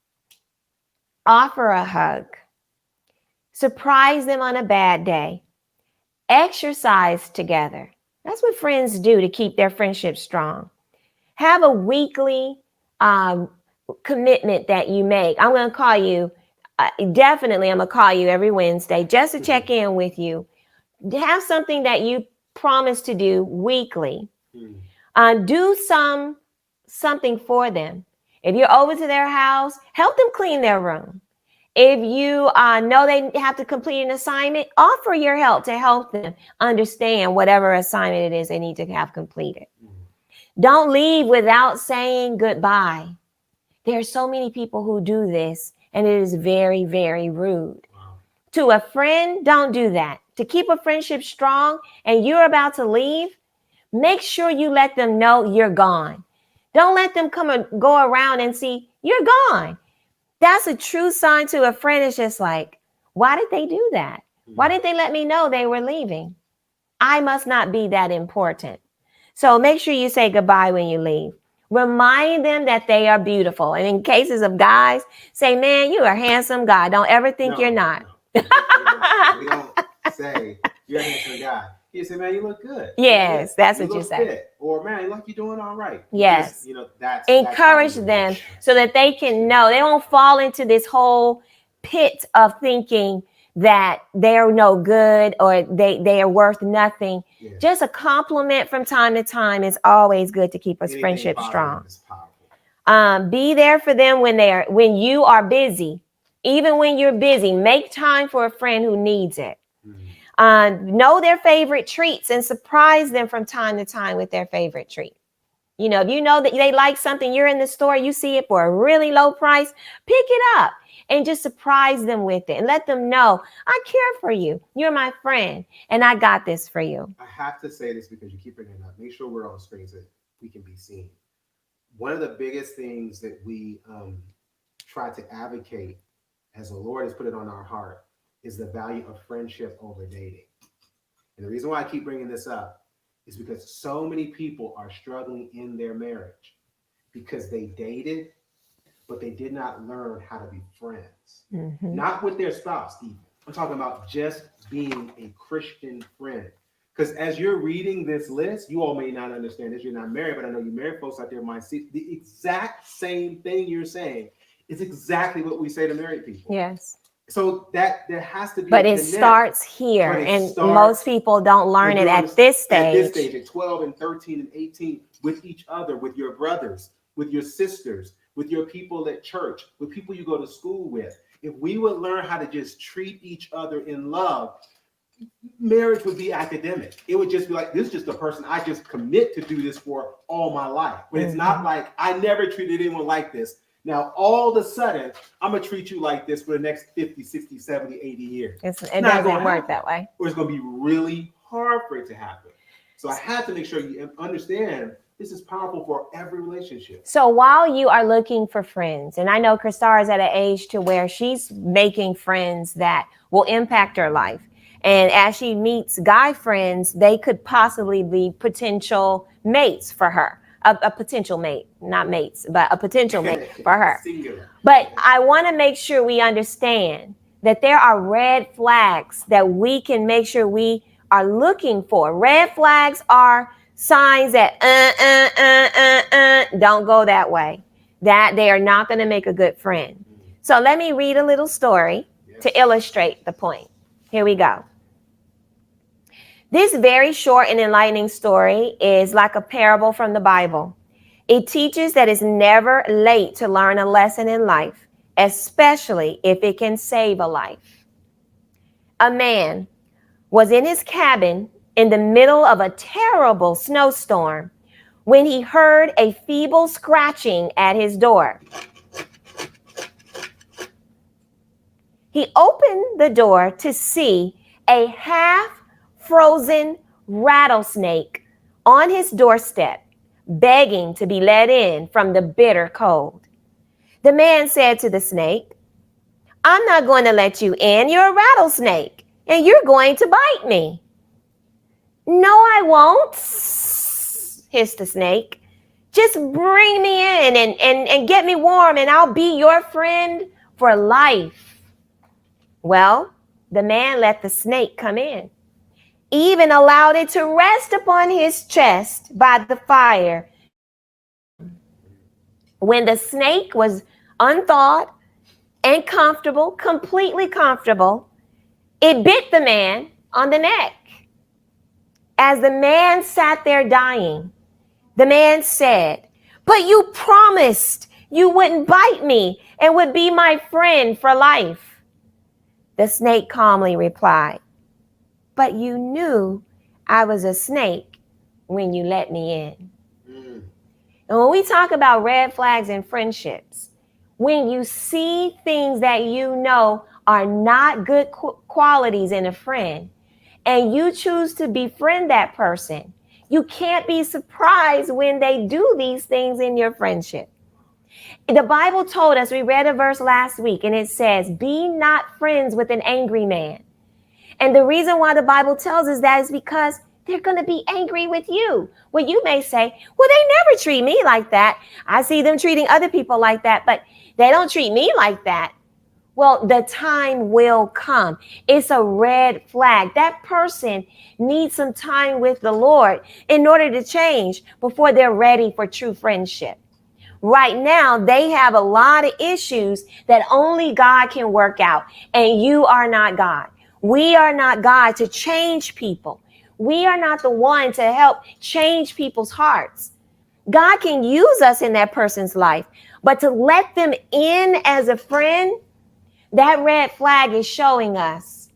Offer a hug. Surprise them on a bad day. Exercise together. That's what friends do to keep their friendship strong. Have a weekly commitment that you make. I'm going to call you, definitely I'm going to call you every Wednesday just to check in with you. Have something that you promise to do weekly. Do something for them. If you're over to their house, help them clean their room. If you know they have to complete an assignment, offer your help to help them understand whatever assignment it is they need to have completed. Don't leave without saying goodbye. There are so many people who do this, and it is very, very rude. To a friend, don't do that. To keep a friendship strong and you're about to leave, make sure you let them know you're gone. Don't let them come and go around and see you're gone. That's a true sign to a friend. It's just like, why did they do that? Why didn't they let me know they were leaving? I must not be that important. So make sure you say goodbye when you leave. Remind them that they are beautiful. And in cases of guys, say, man, you are a handsome guy. Don't ever think you're not. No. We don't say, you're a handsome guy. You say, man, you look good. Yes, that's what you say. Fit. Or, man, look, you're doing all right. Yes. That's encourage them so that they can know. They won't fall into this whole pit of thinking that they're no good or they are worth nothing. Yeah. Just a compliment from time to time is always good to keep a friendship strong. Be there for them when you are busy. Even when you're busy, make time for a friend who needs it. Know their favorite treats and surprise them from time to time with their favorite treat. If you know that they like something, you're in the store, you see it for a really low price, pick it up and just surprise them with it and let them know, I care for you. You're my friend and I got this for you. I have to say this because you keep bringing it up. Make sure we're on screen so we can be seen. One of the biggest things that we try to advocate as the Lord has put it on our heart is the value of friendship over dating. And the reason why I keep bringing this up is because so many people are struggling in their marriage because they dated, but they did not learn how to be friends. Not with their spouse, even. I'm talking about just being a Christian friend. Because as you're reading this list, you all may not understand this. You're not married, but I know you married folks out there might see the exact same thing you're saying. It's exactly what we say to married people. Yes. So that there has to be But a it connect. starts here, But it and starts most people don't learn when it you're at this at this stage. stage, at 12 and 13 and 18, with each other, with your brothers, with your sisters, with your people at church, with people you go to school with. If we would learn how to just treat each other in love, marriage would be academic. It would just be like, this is just a person I just commit to do this for all my life. But it's not like I never treated anyone like this. Now, all of a sudden, I'm going to treat you like this for the next 50, 60, 70, 80 years. It doesn't work that way. Or it's going to be really hard for it to happen. So I have to make sure you understand this is powerful for every relationship. So while you are looking for friends, and I know Christar is at an age to where she's making friends that will impact her life. And as she meets guy friends, they could possibly be potential mates for her. A potential mate, not mates, but a potential mate for her. Singular. But I want to make sure we understand that there are red flags that we can make sure we are looking for. Red flags are signs that don't go that way, that they are not going to make a good friend. So let me read a little story to illustrate the point. Here we go. This very short and enlightening story is like a parable from the Bible. It teaches that it's never late to learn a lesson in life, especially if it can save a life. A man was in his cabin in the middle of a terrible snowstorm when he heard a feeble scratching at his door. He opened the door to see a half-frozen rattlesnake on his doorstep, begging to be let in from the bitter cold. The man said to the snake, "I'm not going to let you in. You're a rattlesnake, and you're going to bite me." "No, I won't," hissed the snake. "Just bring me in and get me warm, and I'll be your friend for life." Well, the man let the snake come in, even allowed it to rest upon his chest by the fire. When the snake was unthawed and comfortable, completely comfortable, it bit the man on the neck. As the man sat there dying, the man said, "But you promised you wouldn't bite me and would be my friend for life." The snake calmly replied, "But you knew I was a snake when you let me in." And when we talk about red flags in friendships, when you see things that you know are not good qualities in a friend, and you choose to befriend that person, you can't be surprised when they do these things in your friendship. The Bible told us, we read a verse last week, and it says, "Be not friends with an angry man." And the reason why the Bible tells us that is because they're going to be angry with you. Well, you may say, "Well, they never treat me like that. I see them treating other people like that, but they don't treat me like that." Well, the time will come. It's a red flag. That person needs some time with the Lord in order to change before they're ready for true friendship. Right now, they have a lot of issues that only God can work out, and you are not God. We are not God to change people. We are not the one to help change people's hearts. God can use us in that person's life, but to let them in as a friend, that red flag is showing us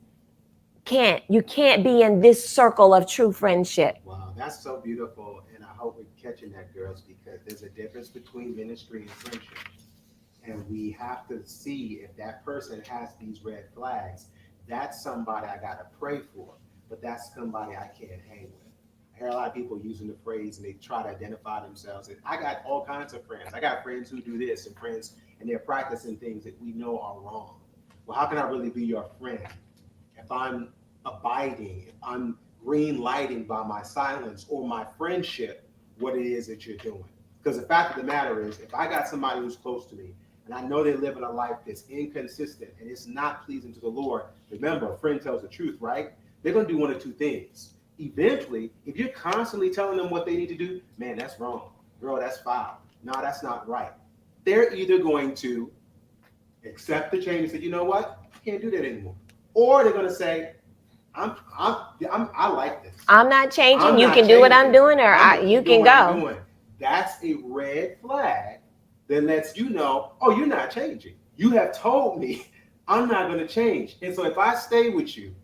you can't be in this circle of true friendship. Wow, that's so beautiful. And I hope we're catching that, girls, because there's a difference between ministry and friendship. And we have to see if that person has these red flags. That's somebody I got to pray for, but that's somebody I can't hang with. I hear a lot of people using the phrase and they try to identify themselves. And I got all kinds of friends. I got friends who do this and friends, and they're practicing things that we know are wrong. Well, how can I really be your friend if I'm abiding, if I'm green lighting by my silence or my friendship what it is that you're doing? Because the fact of the matter is, if I got somebody who's close to me and I know they're living a life that's inconsistent and it's not pleasing to the Lord, remember, a friend tells the truth, right? They're going to do one of two things. eventually, if you're constantly telling them what they need to do, man, that's wrong. Girl, that's foul. No, that's not right. They're either going to accept the change and say, you know what, I can't do that anymore. Or they're going to say, I like this. I'm not changing. I'm You not can do what I'm changing. doing, or you can go. That's a red flag that lets you know, oh, you're not changing. You have told me I'm not going to change. And so if I stay with you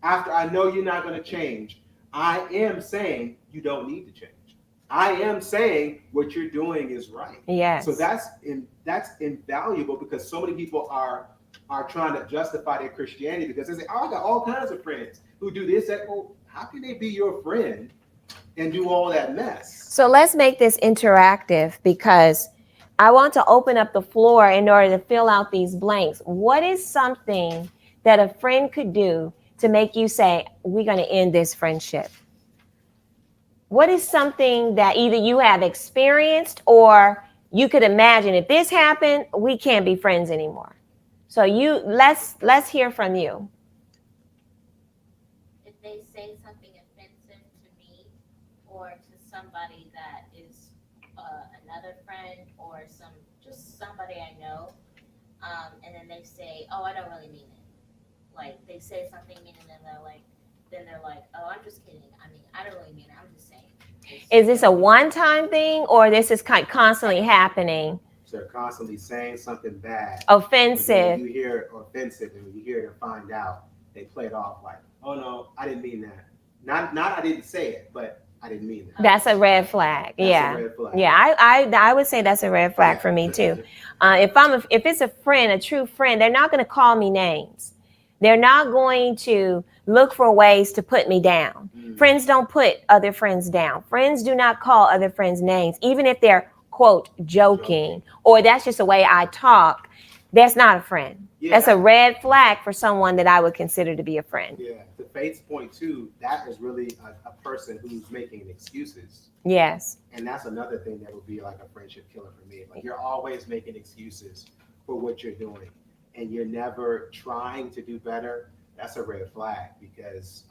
after I know you're not going to change, I am saying you don't need to change. I am saying what you're doing is right. Yes. So that's invaluable, because so many people are trying to justify their Christianity because they say, oh, I got all kinds of friends who do this, that. Well, how can they be your friend and do all that mess? So let's make this interactive, because I want to open up the floor in order to fill out these blanks. What is something that a friend could do to make you say, we're going to end this friendship? What is something that either you have experienced or you could imagine, if this happened, we can't be friends anymore? So let's hear from you. If they say something offensive to me or to somebody that is another friend or just somebody I know, and then they say, oh, I don't really mean it. Like, they say something mean, and then they're like, oh, I'm just kidding. I mean, I don't really mean it. I'm just saying. Is this a one-time thing, or this is constantly happening? So they're constantly saying something bad, offensive. When you hear offensive, and when you hear it and find out, they play it off like, oh no, I didn't mean that. Not I didn't say it, but I didn't mean that. That's a red flag. That's a red flag. Yeah. I would say that's a red flag for me too. If it's a friend, a true friend, they're not going to call me names. They're not going to look for ways to put me down. Friends don't put other friends down. Friends do not call other friends names, even if they're, quote, joking, or that's just the way I talk. That's not a friend. Yeah. That's a red flag for someone that I would consider to be a friend. Yeah. To Faith's point too, that is really a person who's making excuses. Yes. And that's another thing that would be like a friendship killer for me. Like, you're always making excuses for what you're doing, and you're never trying to do better. That's a red flag, because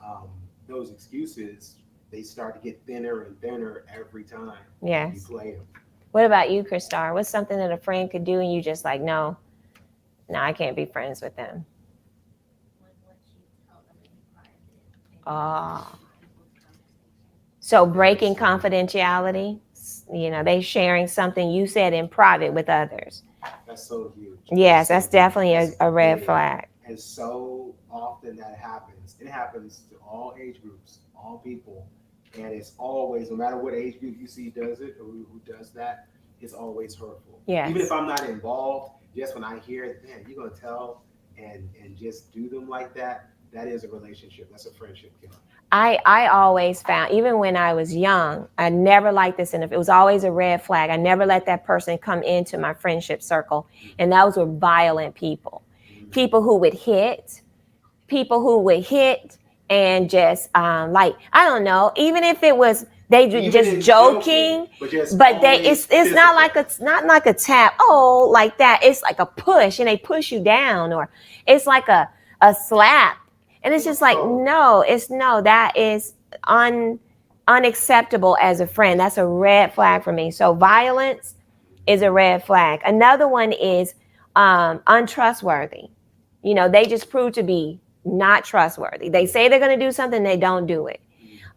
those excuses, they start to get thinner and thinner every time you play them. What about you, Christar? What's something that a friend could do and you just like, no, I can't be friends with them? So breaking confidentiality, they sharing something you said in private with others. That's so huge. Yes, that's definitely a red flag. And so often that happens. It happens to all age groups, all people. And it's always, no matter what age group you see does it or who does that, it's always hurtful. Yes. Even if I'm not involved, just when I hear it, man, you're going to tell and just do them like that, that is a relationship. That's a friendship killer. I always found, even when I was young, I never liked this, and it was always a red flag. I never let that person come into my friendship circle, and those were violent people. People who would hit, and just I don't know, even if it was they just joking, but it's not like a tap, oh, like that. It's like a push, and they push you down, or it's like a slap. And it's just like, that is unacceptable as a friend. That's a red flag for me. So violence is a red flag. Another one is untrustworthy. They just prove to be not trustworthy. They say they're going to do something, they don't do it.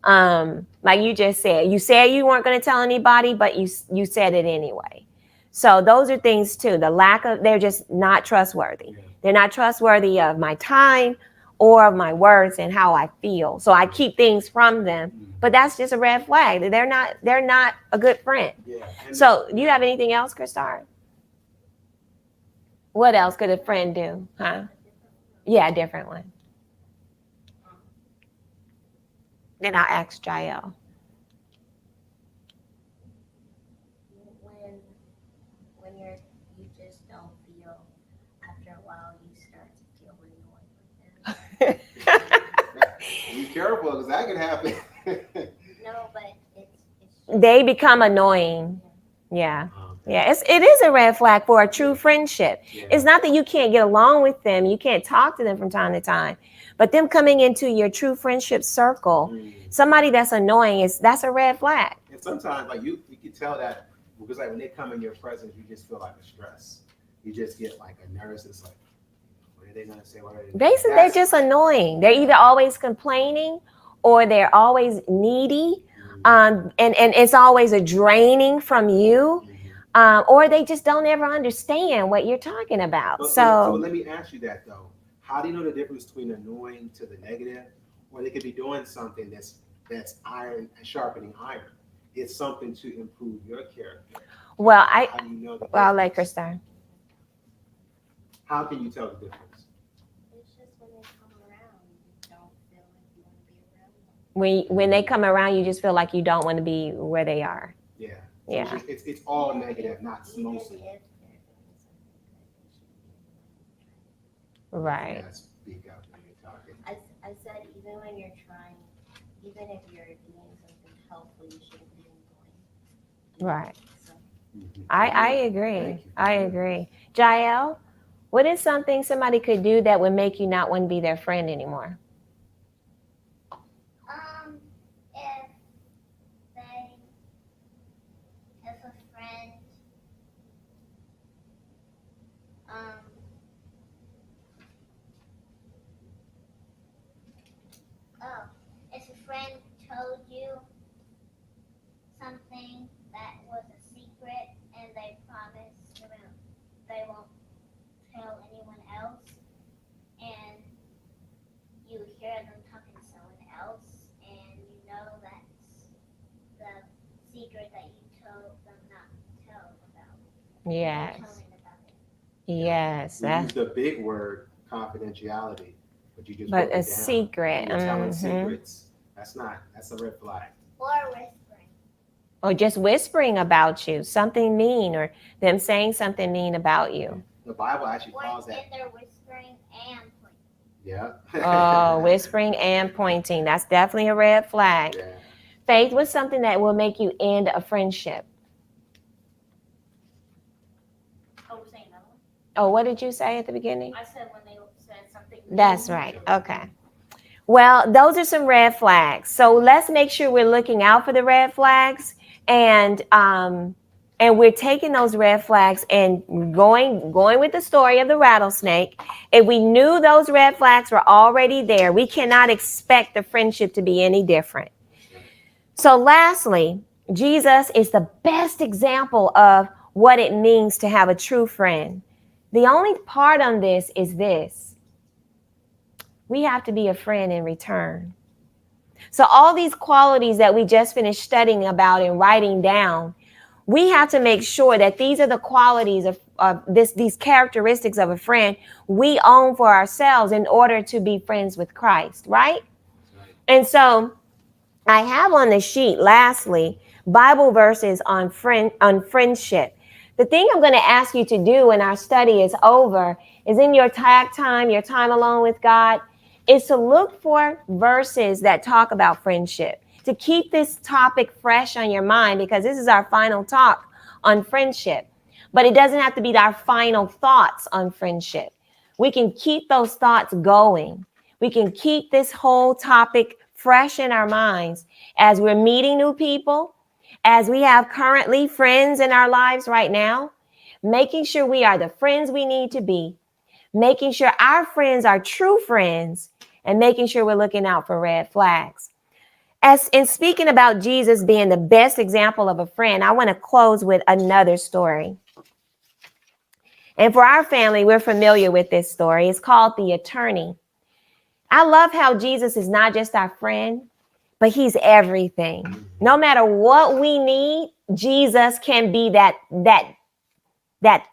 Like you just said, you said you weren't going to tell anybody, but you said it anyway. So those are things too. They're just not trustworthy. They're not trustworthy of my time or of my words and how I feel. So I keep things from them, but that's just a red flag. They're not a good friend. Yeah. So do you have anything else, Christar? What else could a friend do? Huh? Yeah, a different one. Then I'll ask Jael. When you just don't feel, after a while you start to feel annoyed with them. Be careful, because that can happen. No, but it's they become annoying. Yeah. Yeah, it is a red flag for a true friendship. Yeah. It's not that you can't get along with them, you can't talk to them from time to time, but them coming into your true friendship circle, somebody that's annoying, that's a red flag. And sometimes, like you can tell that because like when they come in your presence, you just feel like a stress. You just get like a nervous. It's like, what are they gonna say? What are they? Basically, they're just annoying. They're either always complaining or they're always needy, and it's always a draining from you. Or they just don't ever understand what you're talking about. So let me ask you that though. How do you know the difference between annoying to the negative, or they could be doing something that's iron sharpening iron? It's something to improve your character. Well, how do you know the difference? I'll let Chris start. How can you tell the difference? It's just when they come around, you don't feel like you want to be around them. When they come around, you just feel like you don't want to be where they are. Yeah. So Yeah. It's all negative, not mostly. Right. Yeah, speak up when you're talking. I said even when you're trying, even if you're doing something helpful, you shouldn't be doing. Right. So, I agree. I agree. Jael, what is something somebody could do that would make you not want to be their friend anymore? If a friend if a friend told you something that was a secret and they promised they won't tell anyone else, and you hear them talking to someone else, and you know that's the secret that you told them not to tell about. Yes. Telling about it. Yes. We use the big word confidentiality, but you just But broke it a down. secret. You're telling secrets. That's a red flag. Or whispering. Or just whispering about you, something mean, or them saying something mean about you. The Bible actually Or calls if that. they're whispering and pointing. Yeah. Oh, whispering and pointing. That's definitely a red flag. Yeah. Faith was something that will make you end a friendship. Oh, say another one. Oh, what did you say at the beginning? I said when they said something. That's right. Okay. Well, those are some red flags. So let's make sure we're looking out for the red flags, and we're taking those red flags and going with the story of the rattlesnake. If we knew those red flags were already there, we cannot expect the friendship to be any different. So lastly, Jesus is the best example of what it means to have a true friend. The only part on this is this. We have to be a friend in return. So all these qualities that we just finished studying about and writing down, we have to make sure that these are the qualities of these characteristics of a friend we own for ourselves in order to be friends with Christ, right? And so I have on the sheet, lastly, Bible verses on friendship. The thing I'm going to ask you to do when our study is over is in your time alone with God, is to look for verses that talk about friendship, to keep this topic fresh on your mind, because this is our final talk on friendship. But it doesn't have to be our final thoughts on friendship. We can keep those thoughts going. We can keep this whole topic fresh in our minds as we're meeting new people, as we have currently friends in our lives right now, making sure we are the friends we need to be, making sure our friends are true friends, and making sure we're looking out for red flags. As in speaking about Jesus being the best example of a friend, I want to close with another story. And for our family, we're familiar with this story. It's called The Attorney. I love how Jesus is not just our friend, but he's everything. No matter what we need, Jesus can be that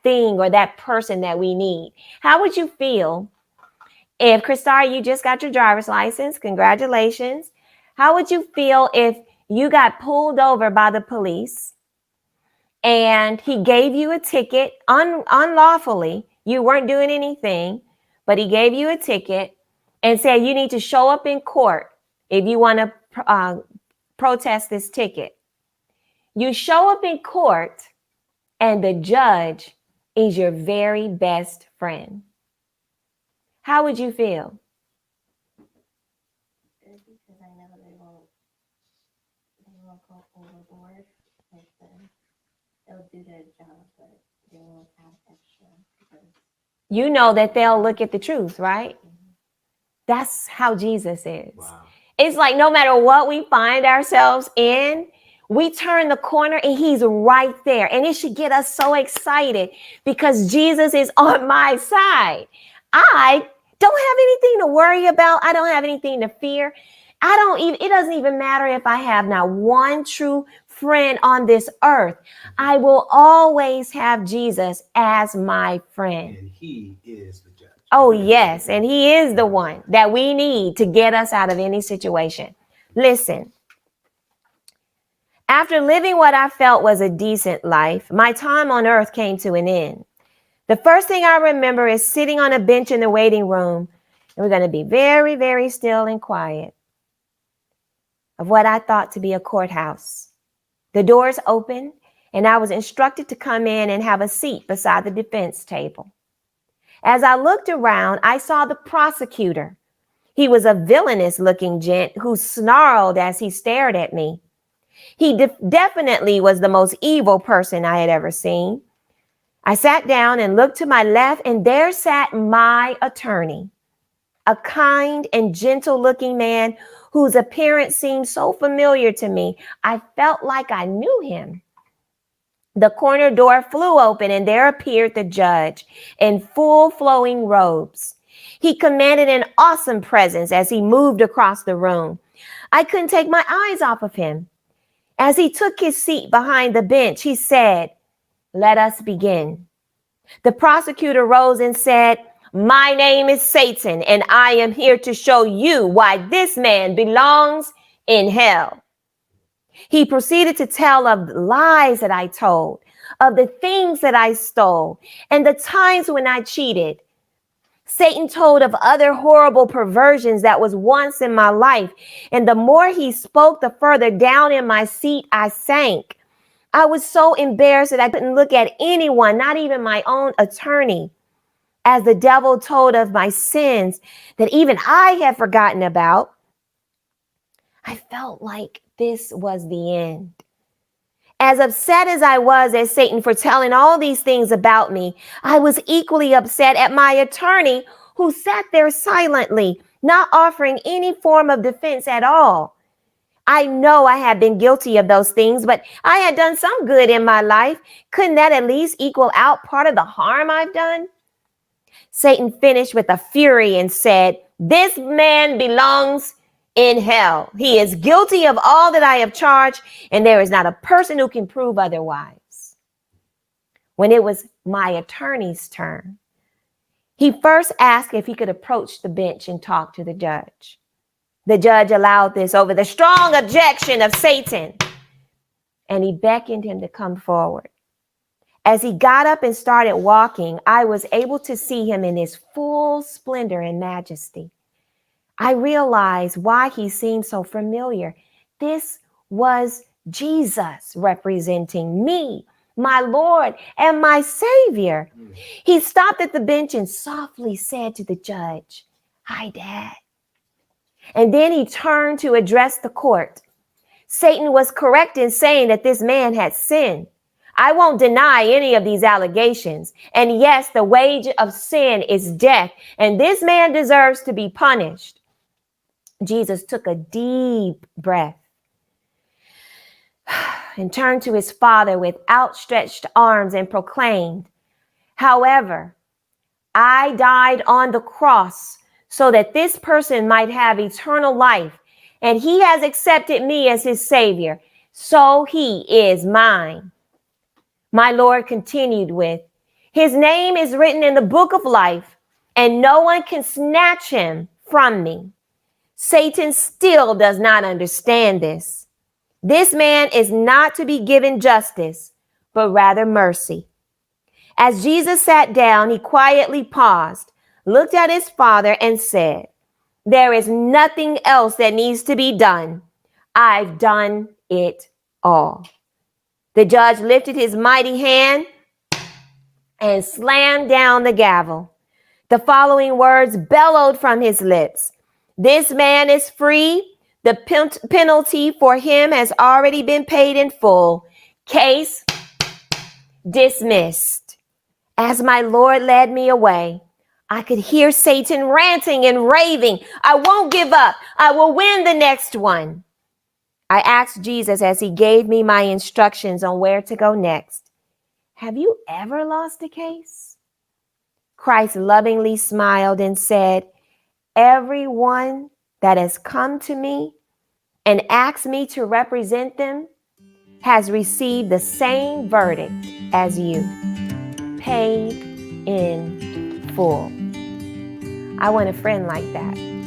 thing or that person that we need. How would you feel if, Christar, you just got your driver's license? Congratulations. How would you feel if you got pulled over by the police and he gave you a ticket unlawfully? You weren't doing anything, but he gave you a ticket and said you need to show up in court if you want to protest this ticket. You show up in court and the judge is your very best friend? How would you feel? Good, because I know they won't go overboard with them. They'll do their job, but they won't have extra because You know that they'll look at the truth, right? That's how Jesus is. Wow. It's like no matter what we find ourselves in, we turn the corner and he's right there. And it should get us so excited because Jesus is on my side. I don't have anything to worry about. I don't have anything to fear. It doesn't even matter if I have not one true friend on this earth. I will always have Jesus as my friend. And he is the judge. Oh, yes. And he is the one that we need to get us out of any situation. Listen, after living what I felt was a decent life, my time on earth came to an end. The first thing I remember is sitting on a bench in the waiting room, and we're going to be very, very still and quiet, of what I thought to be a courthouse. The doors opened, and I was instructed to come in and have a seat beside the defense table. As I looked around, I saw the prosecutor. He was a villainous-looking gent who snarled as he stared at me. He definitely was the most evil person I had ever seen. I sat down and looked to my left, and there sat my attorney, a kind and gentle-looking man whose appearance seemed so familiar to me. I felt like I knew him. The corner door flew open, and there appeared the judge in full flowing robes. He commanded an awesome presence as he moved across the room. I couldn't take my eyes off of him. As he took his seat behind the bench, he said, "Let us begin." The prosecutor rose and said, "My name is Satan, and I am here to show you why this man belongs in hell." He proceeded to tell of the lies that I told, of the things that I stole, and the times when I cheated. Satan told of other horrible perversions that was once in my life, and the more he spoke, the further down in my seat I sank. I was so embarrassed that I couldn't look at anyone, not even my own attorney. As the devil told of my sins that even I had forgotten about, I felt like this was the end. As upset as I was at Satan for telling all these things about me, I was equally upset at my attorney who sat there silently, not offering any form of defense at all. I know I had been guilty of those things, but I had done some good in my life. Couldn't that at least equal out part of the harm I've done? Satan finished with a fury and said, "This man belongs in hell. He is guilty of all that I have charged, and there is not a person who can prove otherwise." When it was my attorney's turn, he first asked if he could approach the bench and talk to the judge. The judge allowed this over the strong objection of Satan, and he beckoned him to come forward. As he got up and started walking, I was able to see him in his full splendor and majesty. I realized why he seemed so familiar. This was Jesus representing me, my Lord and my Savior. He stopped at the bench and softly said to the judge, "Hi, Dad." And then he turned to address the court. Satan was correct in saying that this man had sinned. I won't deny any of these allegations. And yes, the wage of sin is death, and this man deserves to be punished. Jesus took a deep breath and turned to his Father with outstretched arms and proclaimed, "However, I died on the cross so that this person might have eternal life, and he has accepted me as his Savior, so he is mine." My Lord continued with, "His name is written in the book of life, and no one can snatch him from me." Satan still does not understand this. This man is not to be given justice, but rather mercy. As Jesus sat down, he quietly paused, looked at his Father, and said, "There is nothing else that needs to be done. I've done it all." The judge lifted his mighty hand and slammed down the gavel. The following words bellowed from his lips. This man is free. The penalty for him has already been paid in full. Case dismissed. As my Lord led me away, I could hear Satan ranting and raving. I won't give up. I will win the next one. I asked Jesus as he gave me my instructions on where to go next. Have you ever lost a case? Christ lovingly smiled and said, everyone that has come to me and asked me to represent them has received the same verdict as you, paid in full. I want a friend like that.